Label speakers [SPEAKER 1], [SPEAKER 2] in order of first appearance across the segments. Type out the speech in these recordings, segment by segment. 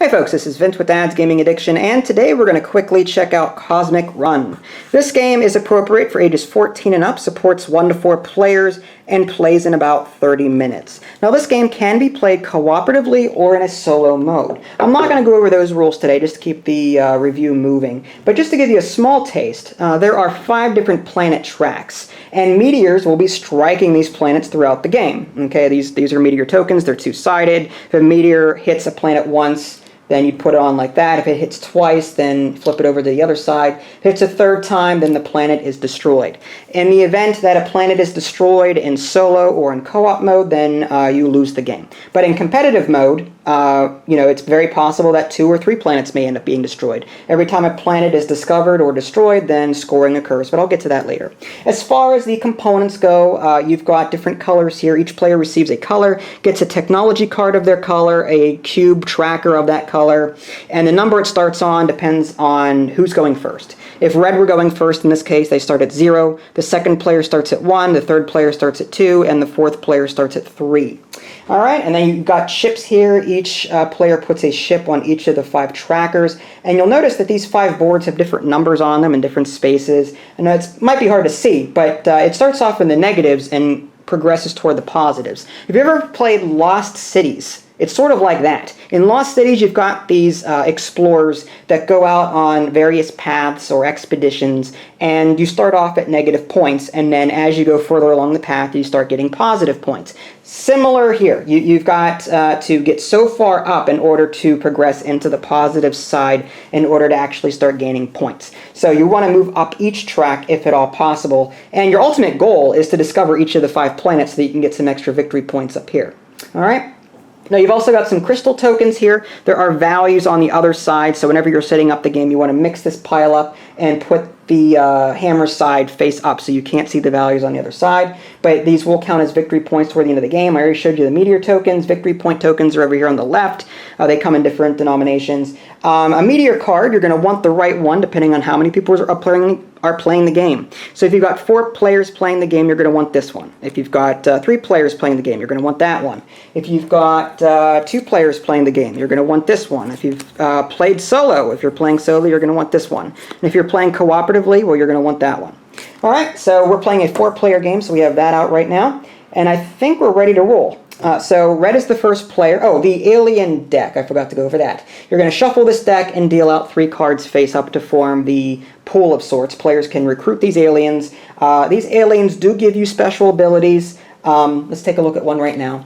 [SPEAKER 1] Hey folks, this is Vince with Ads Gaming Addiction, and today we're going to quickly check out Cosmic Run. This game is appropriate for ages 14 and up, supports 1 to 4 players, and plays in about 30 minutes. Now this game can be played cooperatively or in a solo mode. I'm not going to go over those rules today just to keep the review moving, but just to give you a small taste, there are 5 different planet tracks, and meteors will be striking these planets throughout the game. Okay, these are meteor tokens, they're two-sided. If a meteor hits a planet once, then you put it on like that. If it hits twice, then flip it over to the other side. If it hits a third time, then the planet is destroyed. In the event that a planet is destroyed in solo or in co-op mode, then you lose the game. But in competitive mode, it's very possible that 2 or 3 planets may end up being destroyed. Every time a planet is discovered or destroyed, then scoring occurs, but I'll get to that later. As far as the components go, you've got different colors here. Each player receives a color, gets a technology card of their color, a cube tracker of that color, and the number it starts on depends on who's going first. If red were going first, in this case, they start at 0, the second player starts at 1, the third player starts at 2, and the fourth player starts at 3. Alright, and then you've got ships here. Each player puts a ship on each of the 5 trackers, and you'll notice that these 5 boards have different numbers on them in different spaces. I know it might be hard to see, but it starts off in the negatives and progresses toward the positives. If you ever played Lost Cities, it's sort of like that. In Lost Cities, you've got these explorers that go out on various paths or expeditions, and you start off at negative points, and then as you go further along the path, you start getting positive points. Similar here. You've got to get so far up in order to progress into the positive side in order to actually start gaining points. So you want to move up each track if at all possible, and your ultimate goal is to discover each of the 5 planets so that you can get some extra victory points up here. All right? Now you've also got some crystal tokens here. There are values on the other side, so whenever you're setting up the game, you want to mix this pile up and put the hammer side face up so you can't see the values on the other side. But these will count as victory points toward the end of the game. I already showed you the meteor tokens. Victory point tokens are over here on the left. They come in different denominations. A meteor card, you're going to want the right one depending on how many people are playing the game. So if you've got 4 players playing the game, you're going to want this one. If you've got 3 players playing the game, you're going to want that one. If you've got 2 players playing the game, you're going to want this one. If you've played solo, if you're playing solo, you're going to want this one. And if you're playing cooperatively, well, you're going to want that one. All right, so we're playing a 4-player game, so we have that out right now. And I think we're ready to roll. So red is the first player. Oh, the alien deck. I forgot to go over that. You're going to shuffle this deck and deal out 3 cards face up to form the pool of sorts. Players can recruit these aliens. These aliens do give you special abilities. Let's take a look at one right now.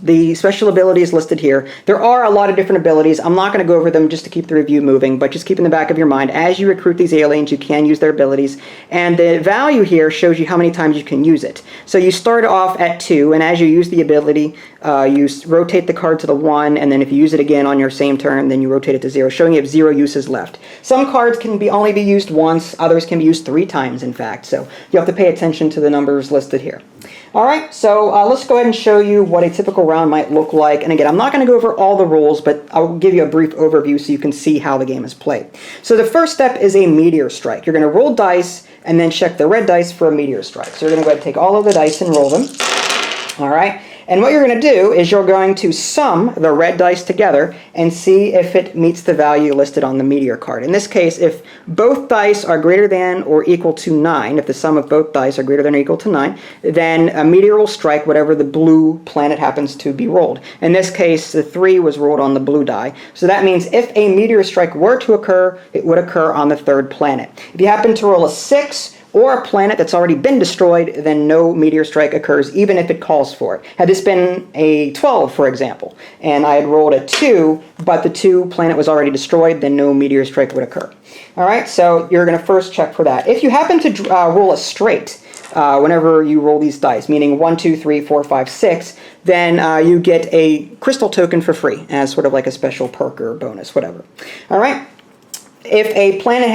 [SPEAKER 1] The special abilities listed here. There are a lot of different abilities. I'm not going to go over them just to keep the review moving, but just keep in the back of your mind, as you recruit these aliens, you can use their abilities. And the value here shows you how many times you can use it. So you start off at 2, and as you use the ability, you rotate the card to the 1, and then if you use it again on your same turn, then you rotate it to 0, showing you have 0 uses left. Some cards can only be used once, others can be used 3 times, in fact. So you have to pay attention to the numbers listed here. Alright, so let's go ahead and show you what a typical round might look like. And again, I'm not going to go over all the rules, but I'll give you a brief overview so you can see how the game is played. So the first step is a meteor strike. You're going to roll dice and then check the red dice for a meteor strike. So you're going to go ahead and take all of the dice and roll them. Alright, and what you're going to do is you're going to sum the red dice together and see if it meets the value listed on the meteor card. In this case, if both dice are greater than or equal to 9, if the sum of both dice are greater than or equal to 9, then a meteor will strike whatever the blue planet happens to be rolled. In this case, the 3 was rolled on the blue die. So that means if a meteor strike were to occur, it would occur on the 3rd planet. If you happen to roll a 6, or a planet that's already been destroyed, then no meteor strike occurs, even if it calls for it. Had this been a 12, for example, and I had rolled a 2, but the 2 planet was already destroyed, then no meteor strike would occur. All right, so you're going to first check for that. If you happen to roll a straight, whenever you roll these dice, meaning 1, 2, 3, 4, 5, 6, then you get a crystal token for free as sort of like a special perk or bonus, whatever. All right. If a planet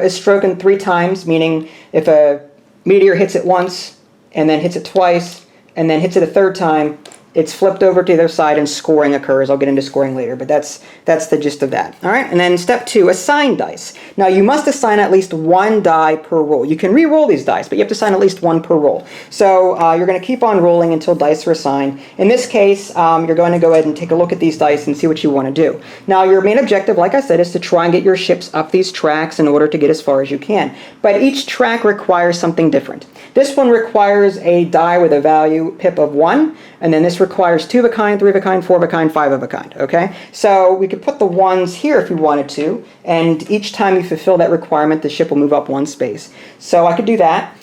[SPEAKER 1] is stricken 3 times, meaning if a meteor hits it once, and then hits it twice, and then hits it a 3rd time, it's flipped over to the other side and scoring occurs. I'll get into scoring later, but that's the gist of that. All right, and then step 2, assign dice. Now you must assign at least 1 die per roll. You can re-roll these dice, but you have to assign at least 1 per roll. So you're going to keep on rolling until dice are assigned. In this case, you're going to go ahead and take a look at these dice and see what you want to do. Now your main objective, like I said, is to try and get your ships up these tracks in order to get as far as you can. But each track requires something different. This one requires a die with a value pip of 1, and then this requires 2 of a kind, 3 of a kind, 4 of a kind, 5 of a kind, okay? So we could put the 1s here if we wanted to, and each time you fulfill that requirement, the ship will move up 1 space. So I could do that.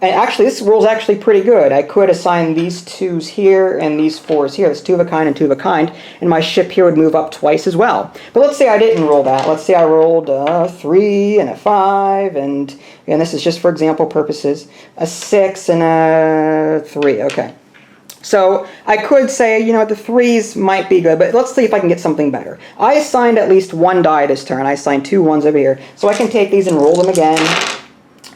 [SPEAKER 1] And actually, this roll's actually pretty good. I could assign these 2s here and these 4s here. That's 2 of a kind and 2 of a kind, and my ship here would move up twice as well. But let's say I didn't roll that. Let's say I rolled a 3 and a 5, and this is just for example purposes, a 6 and a 3. Okay. So I could say, you know, the 3s might be good, but let's see if I can get something better. I assigned at least 1 die this turn. I assigned 2 1s over here. So I can take these and roll them again.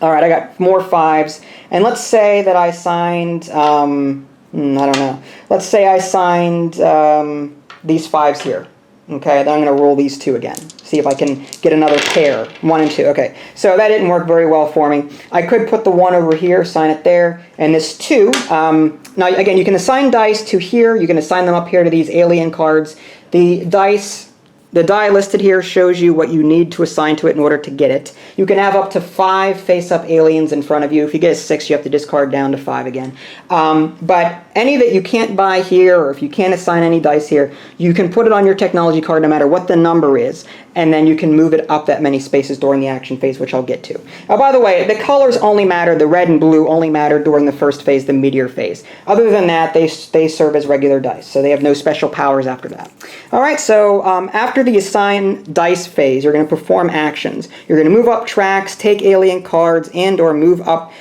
[SPEAKER 1] All right, I got more 5s. And let's say that I signed, I don't know. Let's say I signed these 5s here. Okay, then I'm going to roll these 2 again. See if I can get another pair, 1 and 2. Okay, so that didn't work very well for me. I could put the 1 over here, assign it there, and this 2. Now, again, you can assign dice to here. You can assign them up here to these alien cards. The die listed here shows you what you need to assign to it in order to get it. You can have up to 5 face-up aliens in front of you. If you get a 6, you have to discard down to 5 again. But any that you can't buy here, or if you can't assign any dice here, you can put it on your technology card no matter what the number is, and then you can move it up that many spaces during the action phase, which I'll get to. By the way, the colors only matter, the red and blue only matter during the first phase, the meteor phase. Other than that, they serve as regular dice, so they have no special powers after that. All right, so after the assign dice phase, you're going to perform actions. You're going to move up tracks, take alien cards, and or move up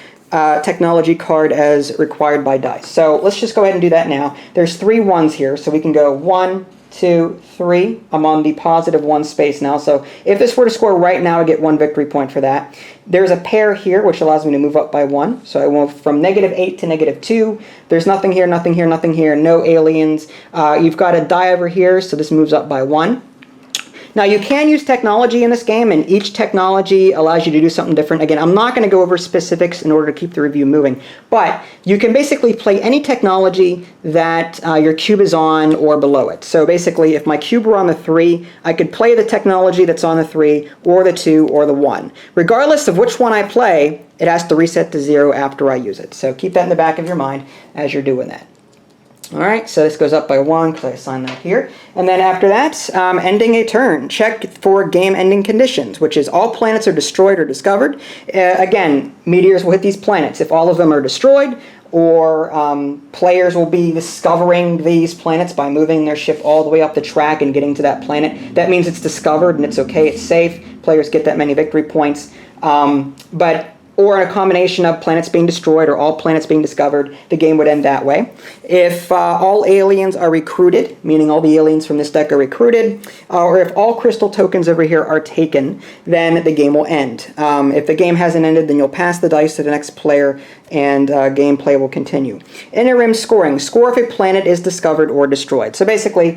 [SPEAKER 1] technology card as required by dice. So let's just go ahead and do that now. There's 3 1s here, so we can go 1, 2, 3. I'm on the positive 1 space now, so if this were to score right now, I get 1 victory point for that. There's a pair here, which allows me to move up by 1, so I move from -8 to -2. There's nothing here, nothing here, nothing here, no aliens. You've got a die over here, so this moves up by 1. Now you can use technology in this game, and each technology allows you to do something different. Again, I'm not going to go over specifics in order to keep the review moving, but you can basically play any technology that your cube is on or below it. So basically, if my cube were on the 3, I could play the technology that's on the 3, or the 2, or the 1. Regardless of which one I play, it has to reset to 0 after I use it. So keep that in the back of your mind as you're doing that. All right, so this goes up by 1 because I assigned that here. And then after that, ending a turn. Check for game-ending conditions, which is all planets are destroyed or discovered. Again, meteors will hit these planets. If all of them are destroyed, or players will be discovering these planets by moving their ship all the way up the track and getting to that planet, that means it's discovered and it's okay, it's safe. Players get that many victory points. Or a combination of planets being destroyed or all planets being discovered, the game would end that way. If all aliens are recruited, meaning all the aliens from this deck are recruited, or if all crystal tokens over here are taken, then the game will end. If the game hasn't ended, then you'll pass the dice to the next player, and gameplay will continue. Interim scoring. Score if a planet is discovered or destroyed. So basically,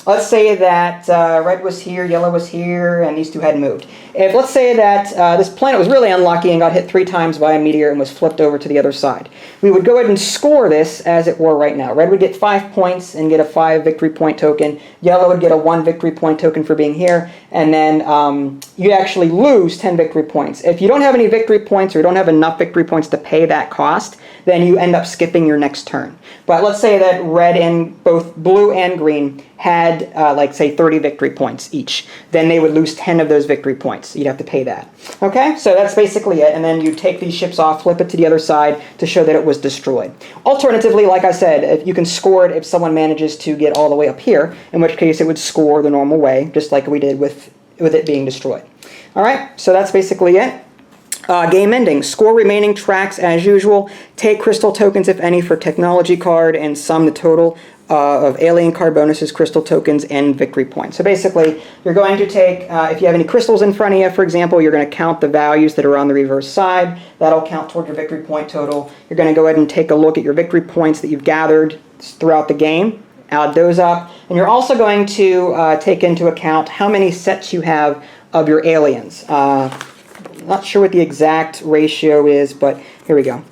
[SPEAKER 1] let's say that red was here, yellow was here, and these 2 hadn't moved. If let's say that this planet was really unlucky and got hit 3 times by a meteor and was flipped over to the other side, we would go ahead and score this as it were right now. Red would get 5 points and get a 5 victory point token. Yellow would get a 1 victory point token for being here, and then you actually lose 10 victory points. If you don't have any victory points or you don't have enough victory points to pay that cost, then you end up skipping your next turn. But let's say that red and both blue and green had, like, say, 30 victory points each. Then they would lose 10 of those victory points. You'd have to pay that. Okay, so that's basically it. And then you take these ships off, flip it to the other side to show that it was destroyed. Alternatively, like I said, if you can score it if someone manages to get all the way up here, in which case it would score the normal way, just like we did with it being destroyed. All right, so that's basically it. Game ending. Score remaining tracks as usual. Take crystal tokens, if any, for technology card, and sum the total of alien card bonuses, crystal tokens, and victory points. So basically, you're going to take, if you have any crystals in front of you, for example, you're going to count the values that are on the reverse side. That'll count toward your victory point total. You're going to go ahead and take a look at your victory points that you've gathered throughout the game. Add those up. And you're also going to take into account how many sets you have of your aliens. Not sure what the exact ratio is, but here we go.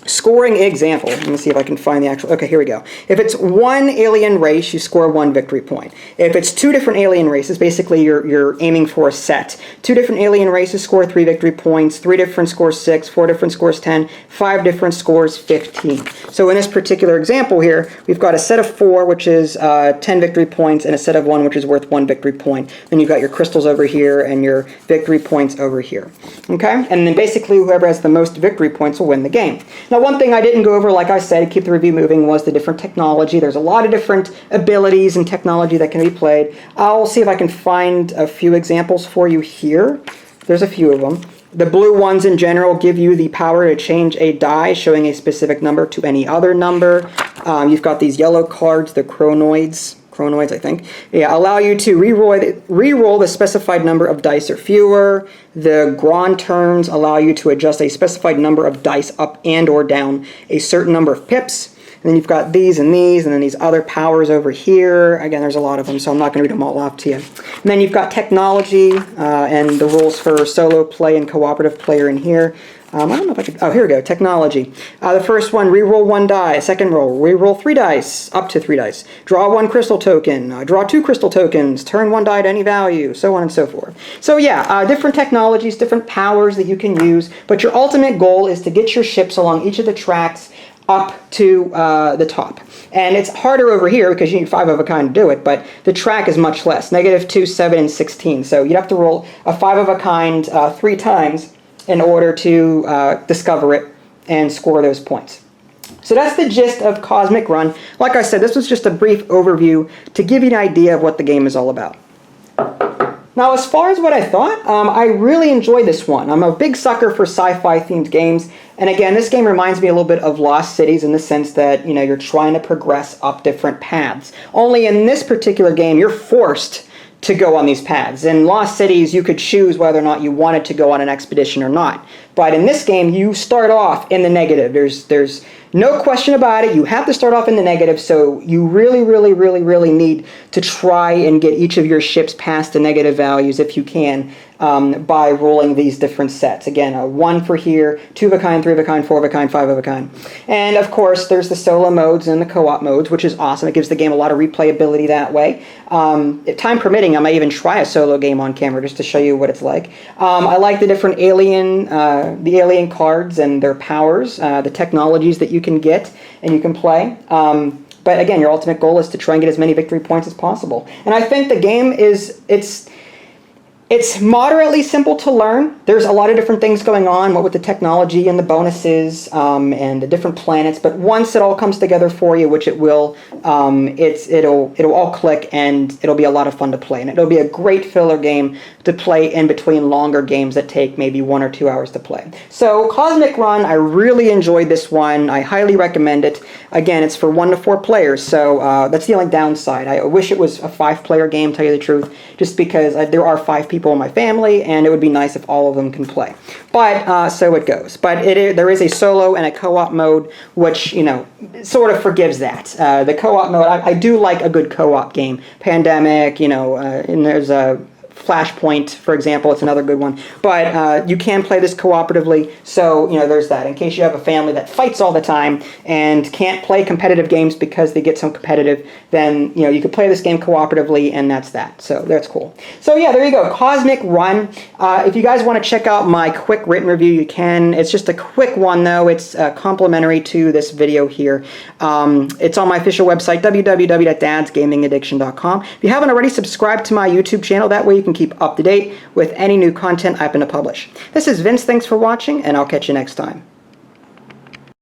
[SPEAKER 1] Scoring example. Let me see if I can find the actual... Okay, here we go. If it's one alien race, you score 1 victory point. If it's 2 different alien races, basically you're aiming for a set. 2 different alien races score 3 victory points, 3 different scores 6, 4 different scores 10, 5 different scores 15. So in this particular example here, we've got a set of 4, which is 10 victory points, and a set of 1, which is worth 1 victory point. Then you've got your crystals over here and your victory points over here. Okay? And then basically whoever has the most victory points will win the game. Now, one thing I didn't go over, like I said, to keep the review moving, was the different technology. There's a lot of different abilities and technology that can be played. I'll see if I can find a few examples for you here. There's a few of them. The blue ones in general give you the power to change a die showing a specific number to any other number. You've got these yellow cards, the chronoids, I think. Yeah, allow you to re-roll the specified number of dice or fewer. The grand turns allow you to adjust a specified number of dice up and or down a certain number of pips. And then you've got these, and then these other powers over here. Again, there's a lot of them, so I'm not going to read them all off to you. And then you've got technology and the rules for solo play and cooperative player in here. I don't know if I could... Oh, here we go. Technology. The first one, re-roll 1 die. Second roll, re-roll 3 dice, up to 3 dice. Draw 1 crystal token. Draw 2 crystal tokens. Turn 1 die to any value, so on and so forth. So yeah, different technologies, different powers that you can use, but your ultimate goal is to get your ships along each of the tracks up to the top. And it's harder over here because you need 5 of a kind to do it, but the track is much less. -2, 7, and 16. So you'd have to roll a 5 of a kind 3 times in order to discover it and score those points. So that's the gist of Cosmic Run. Like I said, this was just a brief overview to give you an idea of what the game is all about. Now, as far as what I thought, I really enjoyed this one. I'm a big sucker for sci-fi themed games. And again, this game reminds me a little bit of Lost Cities in the sense that, you know, you're trying to progress up different paths. Only in this particular game, you're forced to go on these paths. In Lost Cities, you could choose whether or not you wanted to go on an expedition or not. But in this game, you start off in the negative. There's no question about it. You have to start off in the negative, so you really need to try and get each of your ships past the negative values if you can by rolling these different sets. Again, 1 for here, 2 of a kind, 3 of a kind, 4 of a kind, 5 of a kind. And of course, there's the solo modes and the co-op modes, which is awesome. It gives the game a lot of replayability that way. If time permitting, I might even try a solo game on camera just to show you what it's like. I like the different alien cards and their powers, the technologies that you can get and you can play. But again, your ultimate goal is to try and get as many victory points as possible. And I think the game it's moderately simple to learn. There's a lot of different things going on, what with the technology and the bonuses and the different planets. But once it all comes together for you, which it will, it'll all click and it'll be a lot of fun to play. And it'll be a great filler game to play in between longer games that take maybe 1 or 2 hours to play. So Cosmic Run, I really enjoyed this one. I highly recommend it. Again, it's for 1 to 4 players, so that's the only downside. I wish it was a 5-player game, tell you the truth, just because there are 5 people in my family, and it would be nice if all of them can play. But so it goes. But there is a solo and a co-op mode, which, you know, sort of forgives that. The co-op mode, I do like a good co-op game. Pandemic, you know, and there's a Flashpoint, for example, it's another good one. But you can play this cooperatively, so, you know, there's that. In case you have a family that fights all the time and can't play competitive games because they get so competitive, then, you know, you can play this game cooperatively, and that's that. So that's cool. So yeah, there you go, Cosmic Run. If you guys want to check out my quick written review, you can. It's just a quick one, though. It's complimentary to this video here. It's on my official website, www.dadsgamingaddiction.com. If you haven't already, subscribe to my YouTube channel. That way you can keep up to date with any new content I happen to publish. This is Vince. Thanks for watching, and I'll catch you next time.